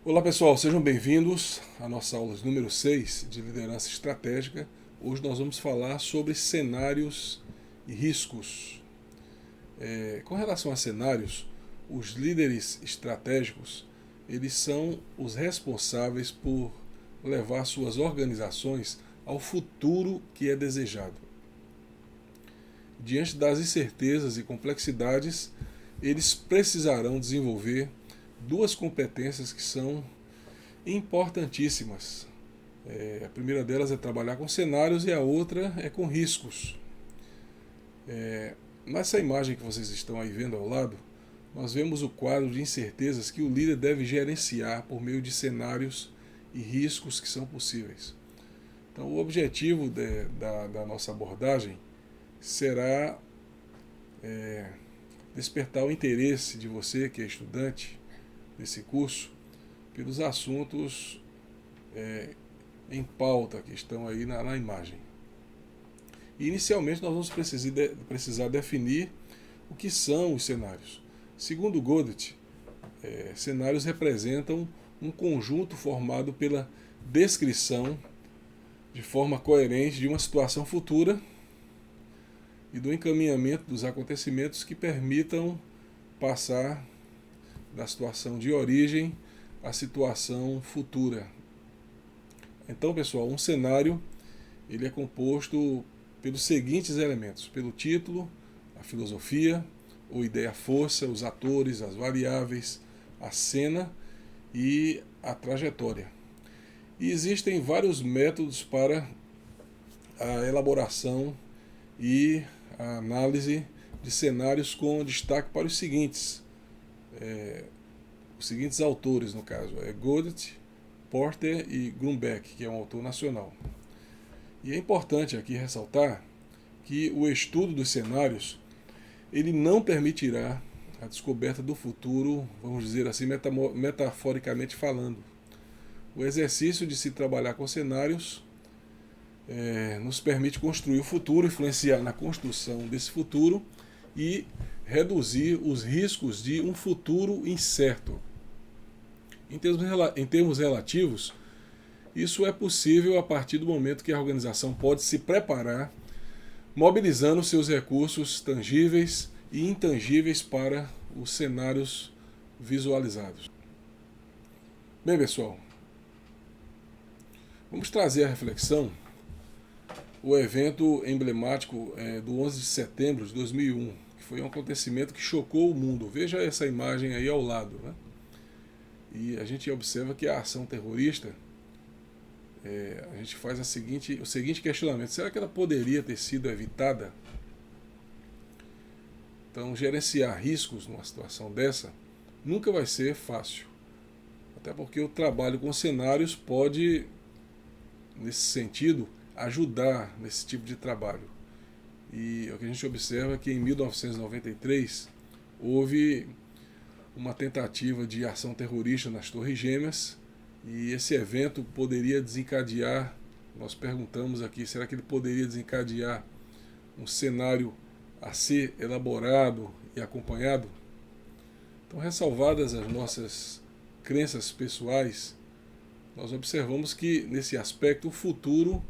Olá pessoal, sejam bem-vindos à nossa aula número 6 de liderança estratégica. Hoje nós vamos falar sobre cenários e riscos. Com relação a cenários, os líderes estratégicos eles são os responsáveis por levar suas organizações ao futuro que é desejado. Diante das incertezas e complexidades, eles precisarão desenvolver duas competências que são importantíssimas. A primeira delas é trabalhar com cenários e a outra é com riscos. Nessa imagem que vocês estão aí vendo ao lado, nós vemos o quadro de incertezas que o líder deve gerenciar por meio de cenários e riscos que são possíveis. Então, o objetivo da nossa abordagem será despertar o interesse de você que é estudante desse curso pelos assuntos em pauta que estão aí na imagem. E inicialmente nós vamos precisar definir o que são os cenários. Segundo Godet, cenários representam um conjunto formado pela descrição de forma coerente de uma situação futura e do encaminhamento dos acontecimentos que permitam passar da situação de origem à situação futura. Então, pessoal, um cenário ele é composto pelos seguintes elementos: pelo título, a filosofia ou ideia-força, os atores, as variáveis, a cena e a trajetória. E existem vários métodos para a elaboração e a análise de cenários com destaque para os seguintes autores, no caso, Godet, Porter e Grunbeck, que é um autor nacional. E é importante aqui ressaltar que o estudo dos cenários ele não permitirá a descoberta do futuro, vamos dizer assim, metaforicamente falando. O exercício de se trabalhar com cenários nos permite construir o futuro, influenciar na construção desse futuro e reduzir os riscos de um futuro incerto. Em termos relativos, isso é possível a partir do momento que a organização pode se preparar, mobilizando seus recursos tangíveis e intangíveis para os cenários visualizados. Bem, pessoal, vamos trazer à reflexão o evento emblemático do 11 de setembro de 2001, que foi um acontecimento que chocou o mundo. Veja essa imagem aí ao lado, né? E a gente observa que a ação terrorista, a gente faz o seguinte questionamento: será que ela poderia ter sido evitada? Então, gerenciar riscos numa situação dessa nunca vai ser fácil. Até porque o trabalho com cenários pode, nesse sentido, ajudar nesse tipo de trabalho. E o que a gente observa é que em 1993 houve uma tentativa de ação terrorista nas Torres Gêmeas e esse evento poderia desencadear, nós perguntamos aqui, será que ele poderia desencadear um cenário a ser elaborado e acompanhado? Então, ressalvadas as nossas crenças pessoais, nós observamos que nesse aspecto o futuro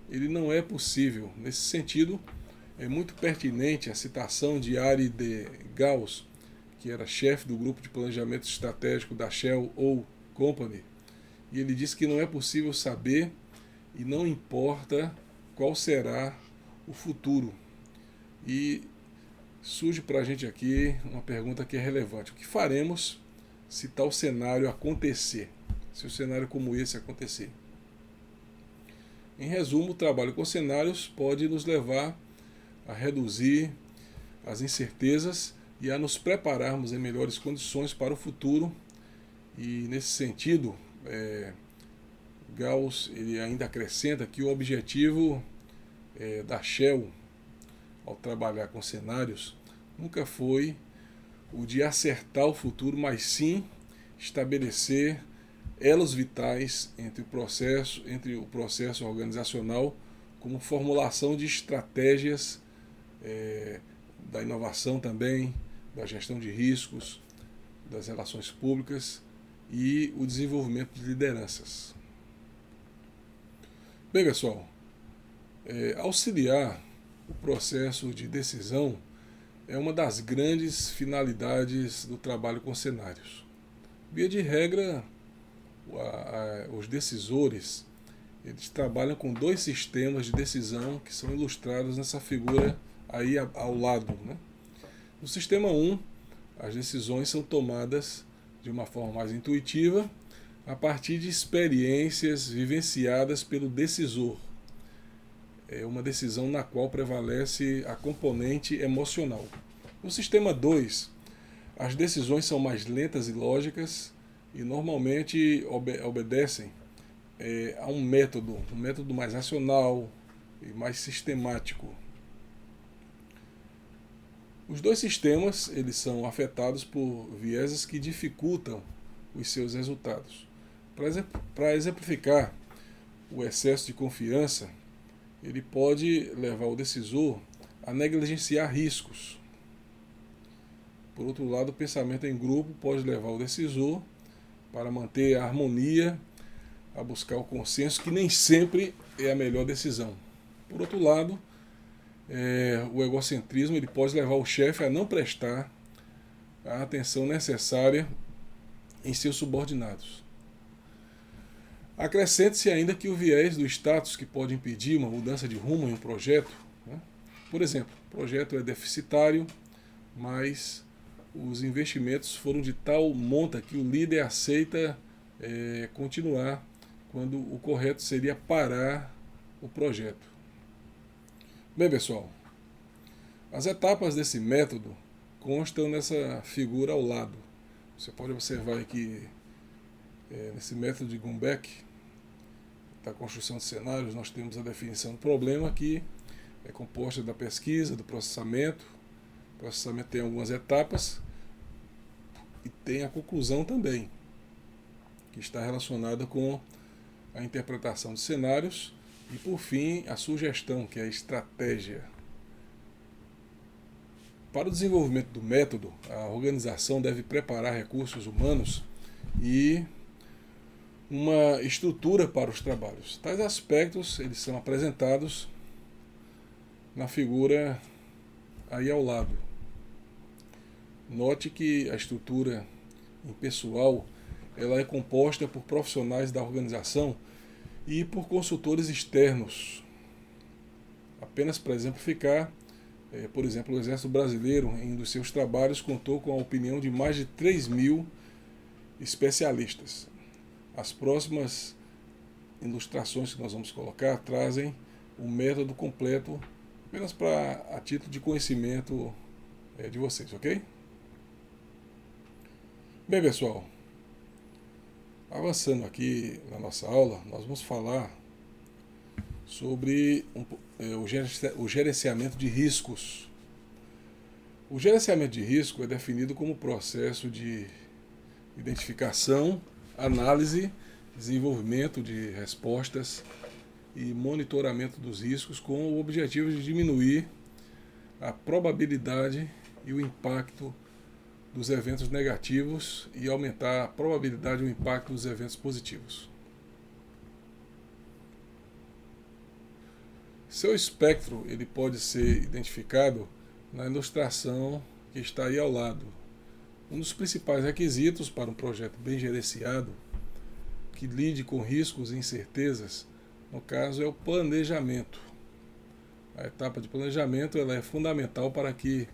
ele não é possível. Nesse sentido, é muito pertinente a citação de Arie de Gauss, que era chefe do grupo de planejamento estratégico da Shell Oil Company, e ele disse que não é possível saber e não importa qual será o futuro. E surge para a gente aqui uma pergunta que é relevante: o que faremos se tal cenário acontecer? Se um cenário como esse acontecer? Em resumo, o trabalho com cenários pode nos levar a reduzir as incertezas e a nos prepararmos em melhores condições para o futuro. E nesse sentido, Gauss ele ainda acrescenta que o objetivo da Shell ao trabalhar com cenários nunca foi o de acertar o futuro, mas sim estabelecer elos vitais entre o processo organizacional, como formulação de estratégias da inovação também, da gestão de riscos, das relações públicas e o desenvolvimento de lideranças. Bem, pessoal, auxiliar o processo de decisão é uma das grandes finalidades do trabalho com cenários. Via de regra, os decisores eles trabalham com dois sistemas de decisão que são ilustrados nessa figura aí ao lado, né? No sistema 1, as decisões são tomadas de uma forma mais intuitiva a partir de experiências vivenciadas pelo decisor. É uma decisão na qual prevalece a componente emocional. No sistema 2, as decisões são mais lentas e lógicas e normalmente obedecem a um método mais racional e mais sistemático. Os dois sistemas eles são afetados por vieses que dificultam os seus resultados. Para exemplificar, o excesso de confiança ele pode levar o decisor a negligenciar riscos. Por outro lado, o pensamento em grupo pode levar o decisor para manter a harmonia, a buscar o consenso, que nem sempre é a melhor decisão. Por outro lado, o egocentrismo ele pode levar o chefe a não prestar a atenção necessária em seus subordinados. Acrescente-se ainda que o viés do status que pode impedir uma mudança de rumo em um projeto, né? Por exemplo, o projeto é deficitário, mas os investimentos foram de tal monta que o líder aceita continuar, quando o correto seria parar o projeto. Bem, pessoal, as etapas desse método constam nessa figura ao lado. Você pode observar aqui, nesse método de Gumbeck, da construção de cenários, nós temos a definição do problema, que é composta da pesquisa, do processamento. O processamento tem algumas etapas e tem a conclusão também, que está relacionada com a interpretação de cenários e, por fim, a sugestão, que é a estratégia. Para o desenvolvimento do método, a organização deve preparar recursos humanos e uma estrutura para os trabalhos. Tais aspectos eles são apresentados na figura aí ao lado. Note que a estrutura impessoal ela é composta por profissionais da organização e por consultores externos. Apenas para exemplificar, por exemplo, o Exército Brasileiro, em um dos seus trabalhos, contou com a opinião de mais de 3.000 especialistas. As próximas ilustrações que nós vamos colocar trazem o método completo, apenas a título de conhecimento de vocês, ok? Bem, pessoal, avançando aqui na nossa aula, nós vamos falar sobre o gerenciamento de riscos. O gerenciamento de risco é definido como processo de identificação, análise, desenvolvimento de respostas e monitoramento dos riscos com o objetivo de diminuir a probabilidade e o impacto dos eventos negativos e aumentar a probabilidade e o impacto dos eventos positivos. Seu espectro ele pode ser identificado na ilustração que está aí ao lado. Um dos principais requisitos para um projeto bem gerenciado, que lide com riscos e incertezas, no caso é o planejamento. A etapa de planejamento ela é fundamental para que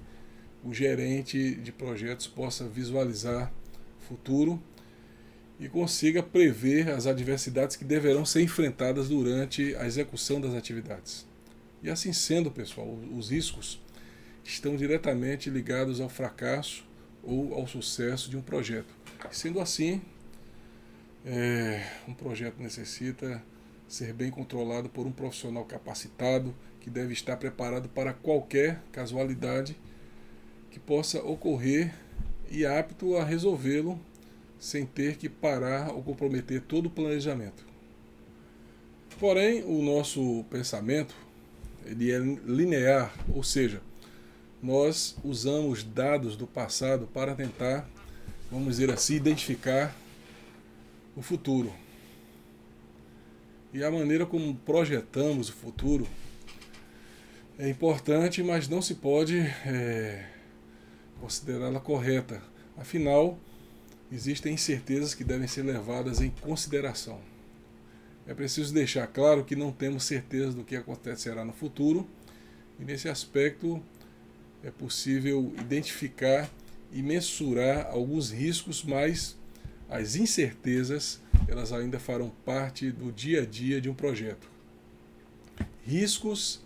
o gerente de projetos possa visualizar o futuro e consiga prever as adversidades que deverão ser enfrentadas durante a execução das atividades. E assim sendo, pessoal, os riscos estão diretamente ligados ao fracasso ou ao sucesso de um projeto. Sendo assim, um projeto necessita ser bem controlado por um profissional capacitado, que deve estar preparado para qualquer casualidade que possa ocorrer e apto a resolvê-lo sem ter que parar ou comprometer todo o planejamento. Porém, o nosso pensamento ele é linear, ou seja, nós usamos dados do passado para tentar, vamos dizer assim, identificar o futuro. E a maneira como projetamos o futuro é importante, mas não se pode considerá-la correta. Afinal, existem incertezas que devem ser levadas em consideração. É preciso deixar claro que não temos certeza do que acontecerá no futuro, e nesse aspecto é possível identificar e mensurar alguns riscos, mas as incertezas elas ainda farão parte do dia a dia de um projeto. Riscos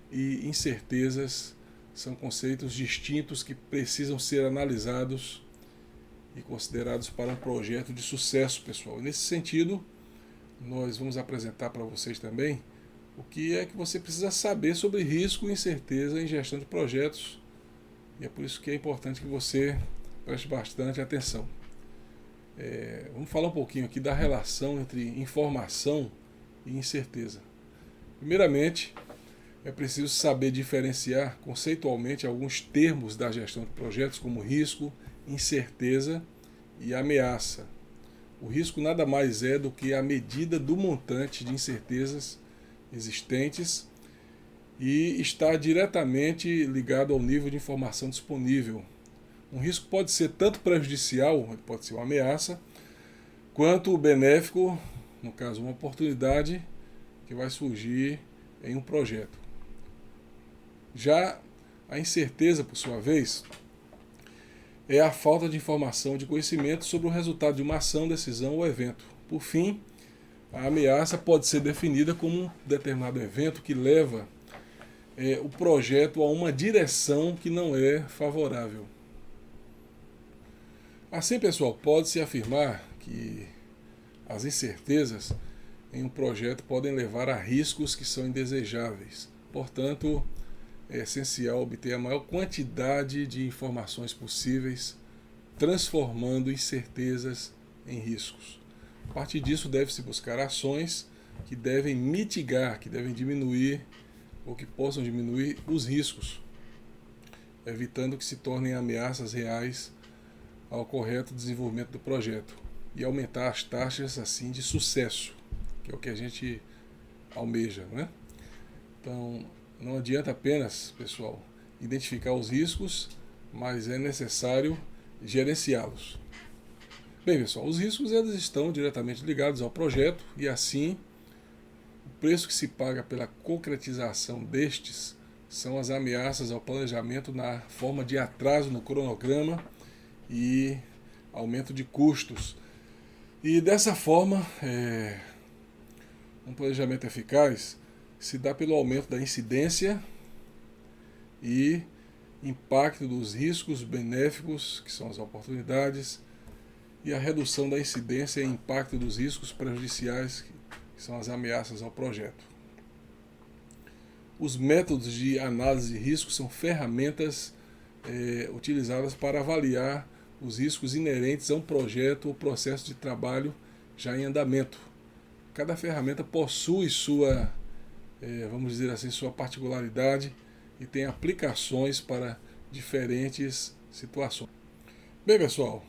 e incertezas são conceitos distintos que precisam ser analisados e considerados para um projeto de sucesso, pessoal. E nesse sentido, nós vamos apresentar para vocês também o que é que você precisa saber sobre risco e incerteza em gestão de projetos. E é por isso que é importante que você preste bastante atenção. Vamos falar um pouquinho aqui da relação entre informação e incerteza. Primeiramente, é preciso saber diferenciar conceitualmente alguns termos da gestão de projetos, como risco, incerteza e ameaça. O risco nada mais é do que a medida do montante de incertezas existentes e está diretamente ligado ao nível de informação disponível. Um risco pode ser tanto prejudicial, pode ser uma ameaça, quanto benéfico, no caso uma oportunidade que vai surgir em um projeto. Já a incerteza, por sua vez, é a falta de informação, de conhecimento sobre o resultado de uma ação, decisão ou evento. Por fim, a ameaça pode ser definida como um determinado evento que leva o projeto a uma direção que não é favorável. Assim, pessoal, pode-se afirmar que as incertezas em um projeto podem levar a riscos que são indesejáveis. Portanto, é essencial obter a maior quantidade de informações possíveis, transformando incertezas em riscos. A partir disso, deve-se buscar ações que devem mitigar, que devem diminuir ou que possam diminuir os riscos, evitando que se tornem ameaças reais ao correto desenvolvimento do projeto e aumentar as taxas assim de sucesso, que é o que a gente almeja, né? Então, não adianta apenas, pessoal, identificar os riscos, mas é necessário gerenciá-los. Bem, pessoal, os riscos eles estão diretamente ligados ao projeto e assim o preço que se paga pela concretização destes são as ameaças ao planejamento na forma de atraso no cronograma e aumento de custos. E dessa forma, um planejamento eficaz se dá pelo aumento da incidência e impacto dos riscos benéficos, que são as oportunidades, e a redução da incidência e impacto dos riscos prejudiciais, que são as ameaças ao projeto. Os métodos de análise de risco são ferramentas utilizadas para avaliar os riscos inerentes a um projeto ou processo de trabalho já em andamento. Cada ferramenta possui sua, vamos dizer assim, sua particularidade e tem aplicações para diferentes situações. Bem, pessoal,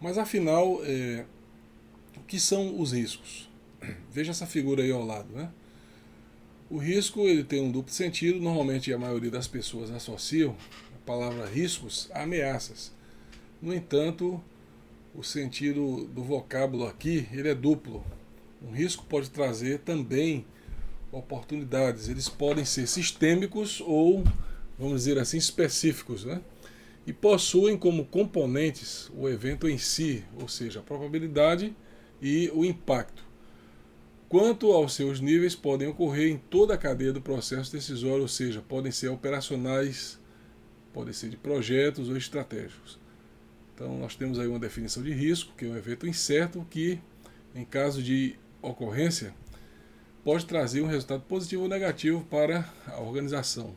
mas afinal, o que são os riscos? Veja essa figura aí ao lado, né? O risco ele tem um duplo sentido. Normalmente a maioria das pessoas associam a palavra riscos a ameaças. No entanto, o sentido do vocábulo aqui ele é duplo. Um risco pode trazer também oportunidades. Eles podem ser sistêmicos ou, vamos dizer assim, específicos, né? E possuem como componentes o evento em si, ou seja, a probabilidade e o impacto. Quanto aos seus níveis, podem ocorrer em toda a cadeia do processo decisório, ou seja, podem ser operacionais, podem ser de projetos ou estratégicos. Então, nós temos aí uma definição de risco, que é um evento incerto que, em caso de ocorrência, pode trazer um resultado positivo ou negativo para a organização,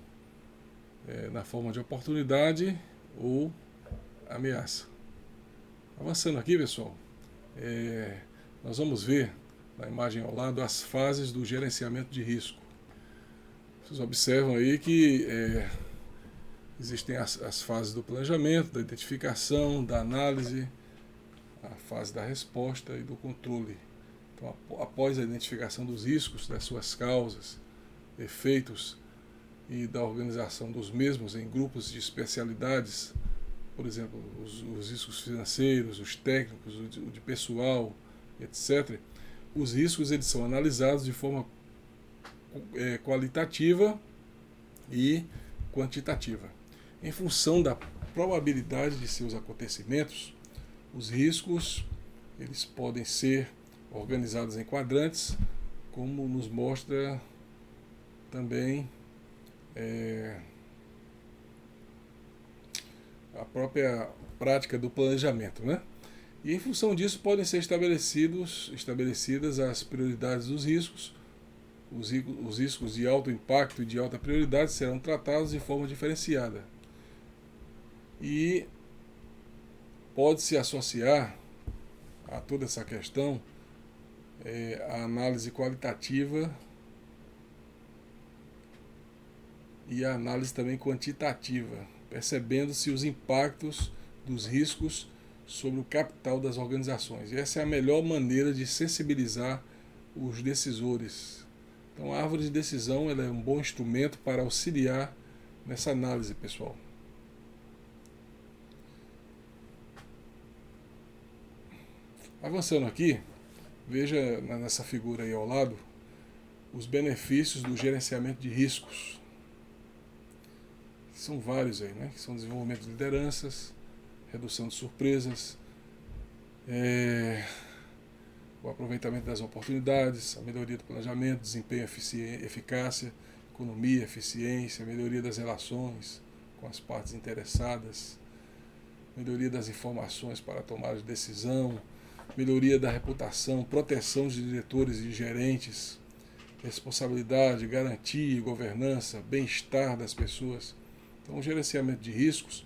na forma de oportunidade ou ameaça. Avançando aqui, pessoal, nós vamos ver na imagem ao lado as fases do gerenciamento de risco. Vocês observam aí que existem as fases do planejamento, da identificação, da análise, a fase da resposta e do controle. Então, após a identificação dos riscos, das suas causas, efeitos e da organização dos mesmos em grupos de especialidades, por exemplo, os riscos financeiros, os técnicos, o de pessoal, etc., os riscos eles são analisados de forma qualitativa e quantitativa. Em função da probabilidade de seus acontecimentos, os riscos eles podem ser organizados em quadrantes, como nos mostra também a própria prática do planejamento, né? E em função disso podem ser estabelecidas as prioridades dos riscos. Os riscos de alto impacto e de alta prioridade serão tratados de forma diferenciada. E pode-se associar a toda essa questão a análise qualitativa e a análise também quantitativa, percebendo-se os impactos dos riscos sobre o capital das organizações. E essa é a melhor maneira de sensibilizar os decisores. Então, a árvore de decisão ela é um bom instrumento para auxiliar nessa análise, pessoal. Avançando aqui, veja nessa figura aí ao lado os benefícios do gerenciamento de riscos. São vários aí, né? Que são desenvolvimento de lideranças, redução de surpresas, o aproveitamento das oportunidades, a melhoria do planejamento, desempenho, eficácia, economia, eficiência, melhoria das relações com as partes interessadas, melhoria das informações para a tomada de decisão, melhoria da reputação, proteção de diretores e gerentes, responsabilidade, garantia e governança, bem-estar das pessoas. Então, o gerenciamento de riscos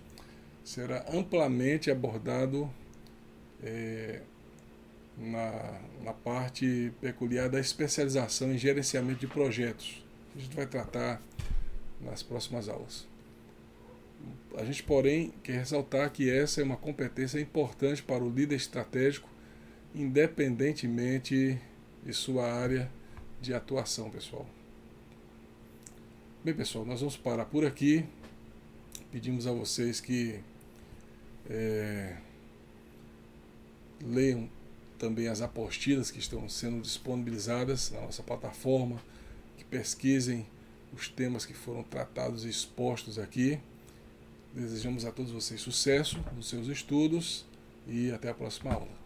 será amplamente abordado na parte peculiar da especialização em gerenciamento de projetos, que a gente vai tratar nas próximas aulas. A gente, porém, quer ressaltar que essa é uma competência importante para o líder estratégico, independentemente de sua área de atuação, pessoal. Bem, pessoal, nós vamos parar por aqui. Pedimos a vocês que leiam também as apostilas que estão sendo disponibilizadas na nossa plataforma, que pesquisem os temas que foram tratados e expostos aqui. Desejamos a todos vocês sucesso nos seus estudos e até a próxima aula.